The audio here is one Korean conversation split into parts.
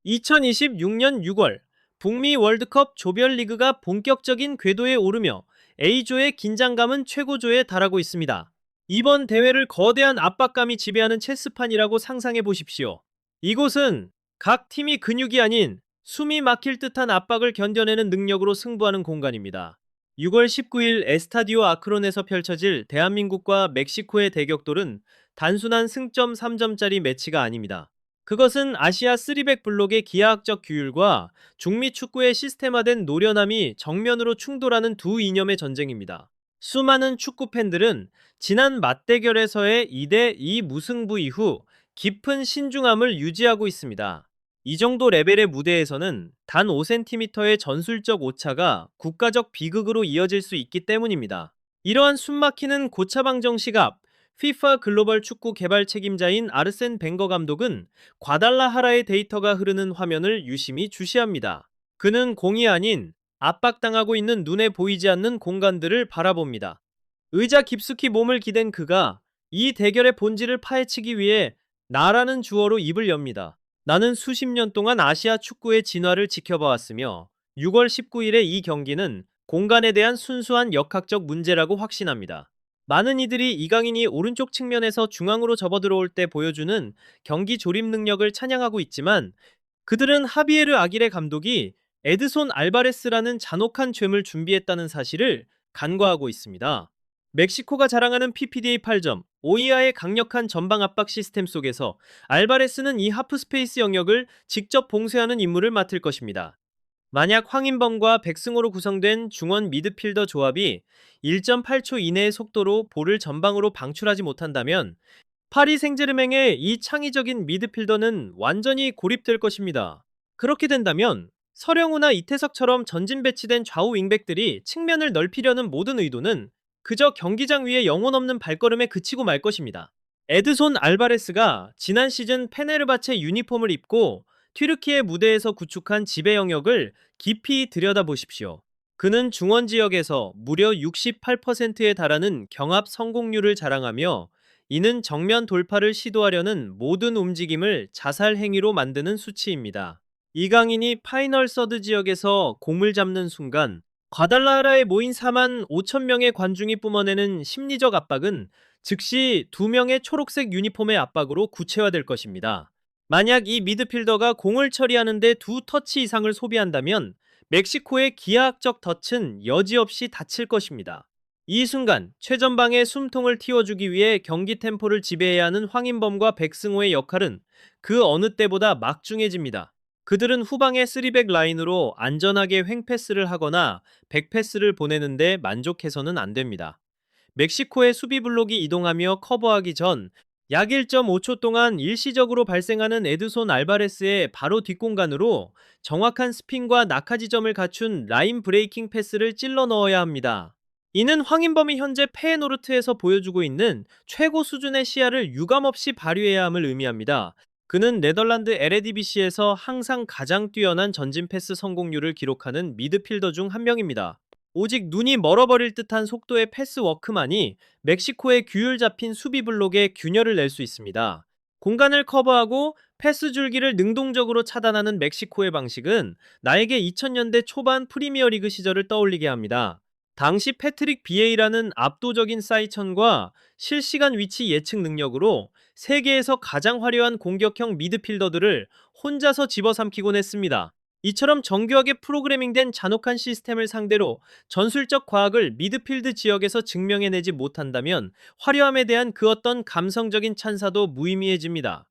2026년 6월 북미 월드컵 조별리그가 본격적인 궤도에 오르며 A조의 긴장감은 최고조에 달하고 있습니다. 이번 대회를 거대한 압박감이 지배하는 체스판이라고 상상해 보십시오. 이곳은 각 팀이 근육이 아닌 숨이 막힐 듯한 압박을 견뎌내는 능력으로 승부하는 공간입니다. 6월 19일 에스타디오 아크론에서 펼쳐질 대한민국과 멕시코의 대격돌은 단순한 승점 3점짜리 매치가 아닙니다. 그것은 아시아 3백 블록의 기하학적 규율과 중미 축구의 시스템화된 노련함이 정면으로 충돌하는 두 이념의 전쟁입니다. 수많은 축구 팬들은 지난 맞대결에서의 2대2 무승부 이후 깊은 신중함을 유지하고 있습니다. 이 정도 레벨의 무대에서는 단 5cm의 전술적 오차가 국가적 비극으로 이어질 수 있기 때문입니다. 이러한 숨막히는 고차방정 시각, FIFA 글로벌 축구 개발 책임자인 아르센 벵거 감독은 과달라하라의 데이터가 흐르는 화면을 유심히 주시합니다. 그는 공이 아닌 압박당하고 있는 눈에 보이지 않는 공간들을 바라봅니다. 의자 깊숙이 몸을 기댄 그가 이 대결의 본질을 파헤치기 위해 나라는 주어로 입을 엽니다. 나는 수십 년 동안 아시아 축구의 진화를 지켜봐왔으며 6월 19일의 이 경기는 공간에 대한 순수한 역학적 문제라고 확신합니다. 많은 이들이 이강인이 오른쪽 측면에서 중앙으로 접어들어올 때 보여주는 경기 조립 능력을 찬양하고 있지만 그들은 하비에르 아기레 감독이 에드손 알바레스라는 잔혹한 죄물 준비했다는 사실을 간과하고 있습니다. 멕시코가 자랑하는 PPDA 8점, 오이아의 강력한 전방 압박 시스템 속에서 알바레스는 이 하프스페이스 영역을 직접 봉쇄하는 임무를 맡을 것입니다. 만약 황인범과 백승호로 구성된 중원 미드필더 조합이 1.8초 이내의 속도로 볼을 전방으로 방출하지 못한다면 파리 생제르맹의 이 창의적인 미드필더는 완전히 고립될 것입니다. 그렇게 된다면 서령우나 이태석처럼 전진 배치된 좌우 윙백들이 측면을 넓히려는 모든 의도는 그저 경기장 위에 영혼 없는 발걸음에 그치고 말 것입니다. 에드손 알바레스가 지난 시즌 페네르바체 유니폼을 입고 튀르키예 무대에서 구축한 지배 영역을 깊이 들여다보십시오. 그는 중원 지역에서 무려 68%에 달하는 경합 성공률을 자랑하며 이는 정면 돌파를 시도하려는 모든 움직임을 자살 행위로 만드는 수치입니다. 이강인이 파이널 서드 지역에서 공을 잡는 순간 과달라하라에 모인 4만 5천 명의 관중이 뿜어내는 심리적 압박은 즉시 2명의 초록색 유니폼의 압박으로 구체화될 것입니다. 만약 이 미드필더가 공을 처리하는데 2터치 이상을 소비한다면 멕시코의 기하학적 덫은 여지없이 닫힐 것입니다. 이 순간 최전방에 숨통을 틔워주기 위해 경기 템포를 지배해야 하는 황인범과 백승호의 역할은 그 어느 때보다 막중해집니다. 그들은 후방의 3백 라인으로 안전하게 횡패스를 하거나 백패스를 보내는데 만족해서는 안 됩니다. 멕시코의 수비 블록이 이동하며 커버하기 전 약 1.5초 동안 일시적으로 발생하는 에드손 알바레스의 바로 뒷공간으로 정확한 스핀과 낙하 지점을 갖춘 라인 브레이킹 패스를 찔러 넣어야 합니다. 이는 황인범이 현재 페에노르트에서 보여주고 있는 최고 수준의 시야를 유감없이 발휘해야 함을 의미합니다. 그는 네덜란드 LADBC에서 항상 가장 뛰어난 전진 패스 성공률을 기록하는 미드필더 중 한 명입니다. 오직 눈이 멀어버릴 듯한 속도의 패스 워크만이 멕시코의 규율 잡힌 수비 블록에 균열을 낼 수 있습니다. 공간을 커버하고 패스 줄기를 능동적으로 차단하는 멕시코의 방식은 나에게 2000년대 초반 프리미어리그 시절을 떠올리게 합니다. 당시 패트릭 비에이라는 압도적인 사이천과 실시간 위치 예측 능력으로 세계에서 가장 화려한 공격형 미드필더들을 혼자서 집어삼키곤 했습니다. 이처럼 정교하게 프로그래밍된 잔혹한 시스템을 상대로 전술적 과학을 미드필드 지역에서 증명해내지 못한다면 화려함에 대한 그 어떤 감성적인 찬사도 무의미해집니다.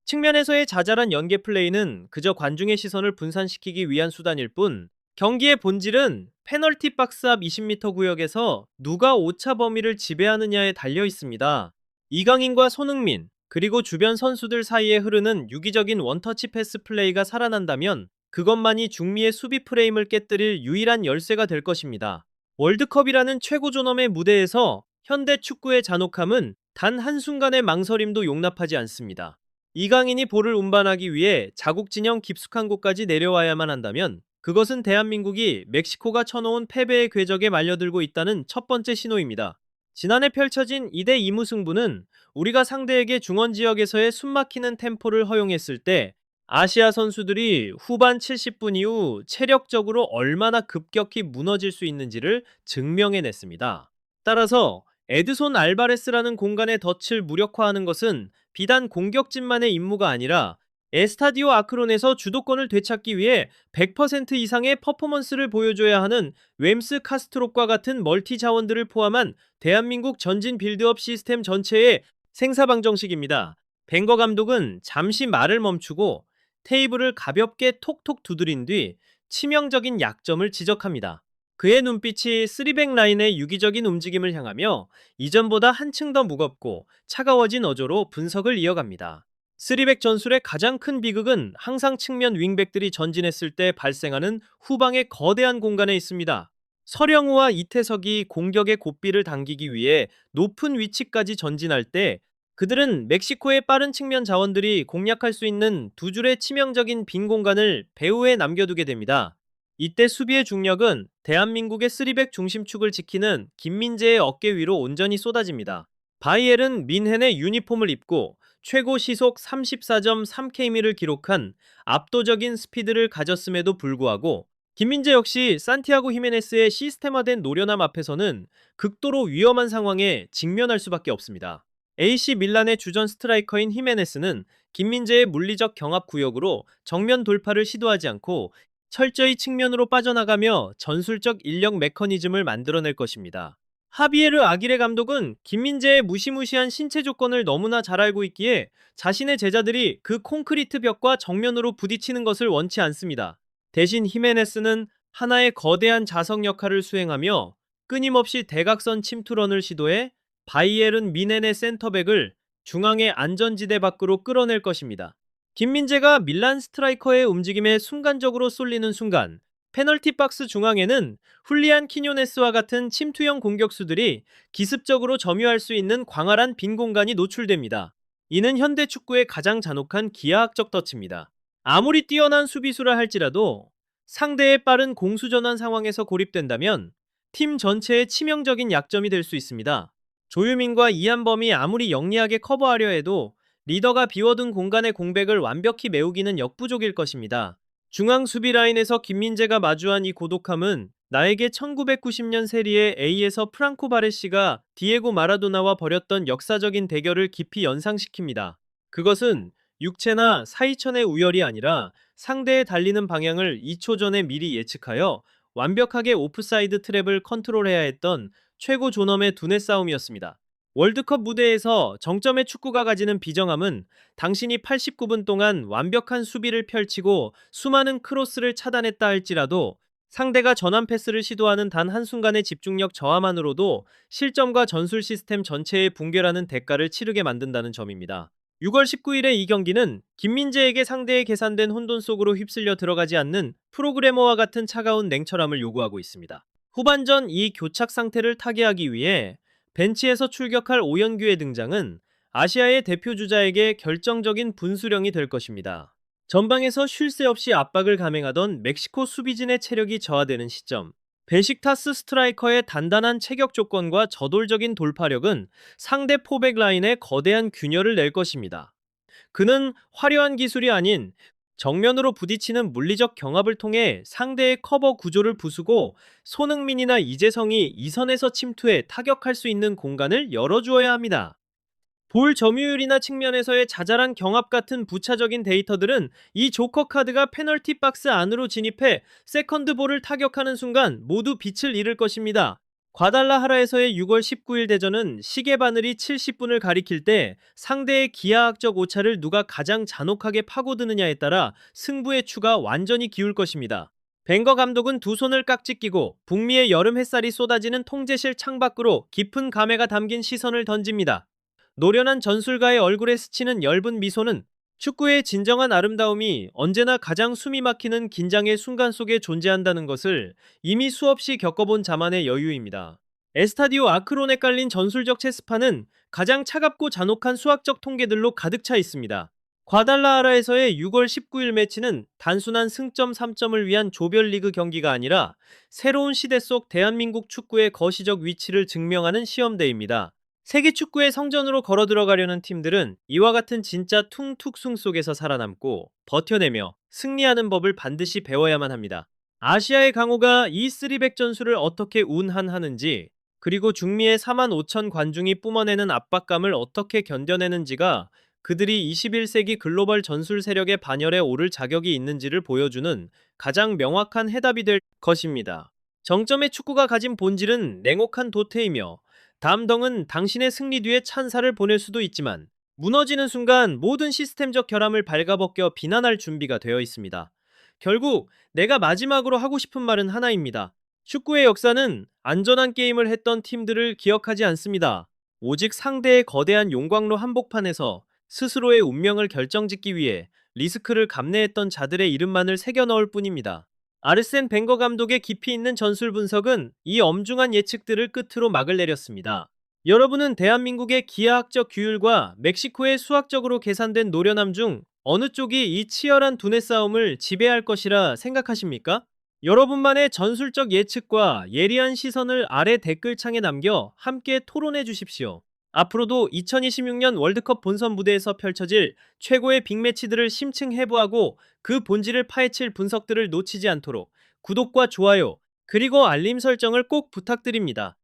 측면에서의 자잘한 연계 플레이는 그저 관중의 시선을 분산시키기 위한 수단일 뿐, 경기의 본질은 페널티 박스 앞 20m 구역에서 누가 오차 범위를 지배하느냐에 달려 있습니다. 이강인과 손흥민, 그리고 주변 선수들 사이에 흐르는 유기적인 원터치 패스 플레이가 살아난다면 그것만이 중미의 수비 프레임을 깨뜨릴 유일한 열쇠가 될 것입니다. 월드컵이라는 최고 존엄의 무대에서 현대 축구의 잔혹함은 단 한순간의 망설임도 용납하지 않습니다. 이강인이 볼을 운반하기 위해 자국 진영 깊숙한 곳까지 내려와야만 한다면 그것은 대한민국이 멕시코가 쳐놓은 패배의 궤적에 말려들고 있다는 첫 번째 신호입니다. 지난해 펼쳐진 2대2 무승부는 우리가 상대에게 중원 지역에서의 숨막히는 템포를 허용했을 때 아시아 선수들이 후반 70분 이후 체력적으로 얼마나 급격히 무너질 수 있는지를 증명해냈습니다. 따라서 에드손 알바레스라는 공간에 덫을 무력화하는 것은 비단 공격진만의 임무가 아니라 에스타디오 아크론에서 주도권을 되찾기 위해 100% 이상의 퍼포먼스를 보여줘야 하는 웸스 카스트롭과 같은 멀티 자원들을 포함한 대한민국 전진 빌드업 시스템 전체의 생사방정식입니다. 벵거 감독은 잠시 말을 멈추고 테이블을 가볍게 톡톡 두드린 뒤 치명적인 약점을 지적합니다. 그의 눈빛이 쓰리백 라인의 유기적인 움직임을 향하며 이전보다 한층 더 무겁고 차가워진 어조로 분석을 이어갑니다. 쓰리백 전술의 가장 큰 비극은 항상 측면 윙백들이 전진했을 때 발생하는 후방의 거대한 공간에 있습니다. 서령우와 이태석이 공격의 고삐를 당기기 위해 높은 위치까지 전진할 때 그들은 멕시코의 빠른 측면 자원들이 공략할 수 있는 두 줄의 치명적인 빈 공간을 배후에 남겨두게 됩니다. 이때 수비의 중력은 대한민국의 쓰리백 중심축을 지키는 김민재의 어깨 위로 온전히 쏟아집니다. 바이엘은 민헨의 유니폼을 입고 최고 시속 34.3km를 기록한 압도적인 스피드를 가졌음에도 불구하고 김민재 역시 산티아고 히메네스의 시스템화된 노련함 앞에서는 극도로 위험한 상황에 직면할 수밖에 없습니다. AC 밀란의 주전 스트라이커인 히메네스는 김민재의 물리적 경합 구역으로 정면 돌파를 시도하지 않고 철저히 측면으로 빠져나가며 전술적 인력 메커니즘을 만들어낼 것입니다. 하비에르 아기레 감독은 김민재의 무시무시한 신체 조건을 너무나 잘 알고 있기에 자신의 제자들이 그 콘크리트 벽과 정면으로 부딪히는 것을 원치 않습니다. 대신 히메네스는 하나의 거대한 자석 역할을 수행하며 끊임없이 대각선 침투런을 시도해 바이에른 미넨의 센터백을 중앙의 안전지대 밖으로 끌어낼 것입니다. 김민재가 밀란 스트라이커의 움직임에 순간적으로 쏠리는 순간 페널티 박스 중앙에는 훌리안 키뇨네스와 같은 침투형 공격수들이 기습적으로 점유할 수 있는 광활한 빈 공간이 노출됩니다. 이는 현대 축구의 가장 잔혹한 기하학적 덫입니다. 아무리 뛰어난 수비수라 할지라도 상대의 빠른 공수 전환 상황에서 고립된다면 팀 전체의 치명적인 약점이 될 수 있습니다. 조유민과 이한범이 아무리 영리하게 커버하려 해도 리더가 비워둔 공간의 공백을 완벽히 메우기는 역부족일 것입니다. 중앙 수비 라인에서 김민재가 마주한 이 고독함은 나에게 1990년 세리에 A에서 프랑코 바레시가 디에고 마라도나와 벌였던 역사적인 대결을 깊이 연상시킵니다. 그것은 육체나 사이천의 우열이 아니라 상대의 달리는 방향을 2초 전에 미리 예측하여 완벽하게 오프사이드 트랩을 컨트롤해야 했던 최고 존엄의 두뇌 싸움이었습니다. 월드컵 무대에서 정점의 축구가 가지는 비정함은 당신이 89분 동안 완벽한 수비를 펼치고 수많은 크로스를 차단했다 할지라도 상대가 전환 패스를 시도하는 단 한순간의 집중력 저하만으로도 실점과 전술 시스템 전체의 붕괴라는 대가를 치르게 만든다는 점입니다. 6월 19일의 이 경기는 김민재에게 상대의 계산된 혼돈 속으로 휩쓸려 들어가지 않는 프로그래머와 같은 차가운 냉철함을 요구하고 있습니다. 후반전 이 교착 상태를 타개하기 위해 벤치에서 출격할 오연규의 등장은 아시아의 대표 주자에게 결정적인 분수령이 될 것입니다. 전방에서 쉴 새 없이 압박을 감행하던 멕시코 수비진의 체력이 저하되는 시점, 베식타스 스트라이커의 단단한 체격 조건과 저돌적인 돌파력은 상대 포백 라인에 거대한 균열을 낼 것입니다. 그는 화려한 기술이 아닌 정면으로 부딪히는 물리적 경합을 통해 상대의 커버 구조를 부수고 손흥민이나 이재성이 이선에서 침투해 타격할 수 있는 공간을 열어주어야 합니다. 볼 점유율이나 측면에서의 자잘한 경합 같은 부차적인 데이터들은 이 조커 카드가 페널티 박스 안으로 진입해 세컨드 볼을 타격하는 순간 모두 빛을 잃을 것입니다. 과달라하라에서의 6월 19일 대전은 시계 바늘이 70분을 가리킬 때 상대의 기하학적 오차를 누가 가장 잔혹하게 파고드느냐에 따라 승부의 추가 완전히 기울 것입니다. 벵거 감독은 두 손을 깍지 끼고 북미의 여름 햇살이 쏟아지는 통제실 창밖으로 깊은 감회가 담긴 시선을 던집니다. 노련한 전술가의 얼굴에 스치는 엷은 미소는 축구의 진정한 아름다움이 언제나 가장 숨이 막히는 긴장의 순간 속에 존재한다는 것을 이미 수없이 겪어본 자만의 여유입니다. 에스타디오 아크론에 깔린 전술적 체스판은 가장 차갑고 잔혹한 수학적 통계들로 가득 차 있습니다. 과달라하라에서의 6월 19일 매치는 단순한 승점 3점을 위한 조별리그 경기가 아니라 새로운 시대 속 대한민국 축구의 거시적 위치를 증명하는 시험대입니다. 세계 축구의 성전으로 걸어 들어가려는 팀들은 이와 같은 진짜 퉁툭숭 속에서 살아남고 버텨내며 승리하는 법을 반드시 배워야만 합니다. 아시아의 강호가 이 쓰리백 전술을 어떻게 운한하는지, 그리고 중미의 4만 5천 관중이 뿜어내는 압박감을 어떻게 견뎌내는지가 그들이 21세기 글로벌 전술 세력의 반열에 오를 자격이 있는지를 보여주는 가장 명확한 해답이 될 것입니다. 정점의 축구가 가진 본질은 냉혹한 도태이며, 담덩은 당신의 승리 뒤에 찬사를 보낼 수도 있지만 무너지는 순간 모든 시스템적 결함을 발가벗겨 비난할 준비가 되어 있습니다. 결국 내가 마지막으로 하고 싶은 말은 하나입니다. 축구의 역사는 안전한 게임을 했던 팀들을 기억하지 않습니다. 오직 상대의 거대한 용광로 한복판에서 스스로의 운명을 결정짓기 위해 리스크를 감내했던 자들의 이름만을 새겨 넣을 뿐입니다. 아르센 벵거 감독의 깊이 있는 전술 분석은 이 엄중한 예측들을 끝으로 막을 내렸습니다. 여러분은 대한민국의 기하학적 규율과 멕시코의 수학적으로 계산된 노련함 중 어느 쪽이 이 치열한 두뇌 싸움을 지배할 것이라 생각하십니까? 여러분만의 전술적 예측과 예리한 시선을 아래 댓글창에 남겨 함께 토론해 주십시오. 앞으로도 2026년 월드컵 본선 무대에서 펼쳐질 최고의 빅매치들을 심층 해부하고 그 본질을 파헤칠 분석들을 놓치지 않도록 구독과 좋아요, 그리고 알림 설정을 꼭 부탁드립니다.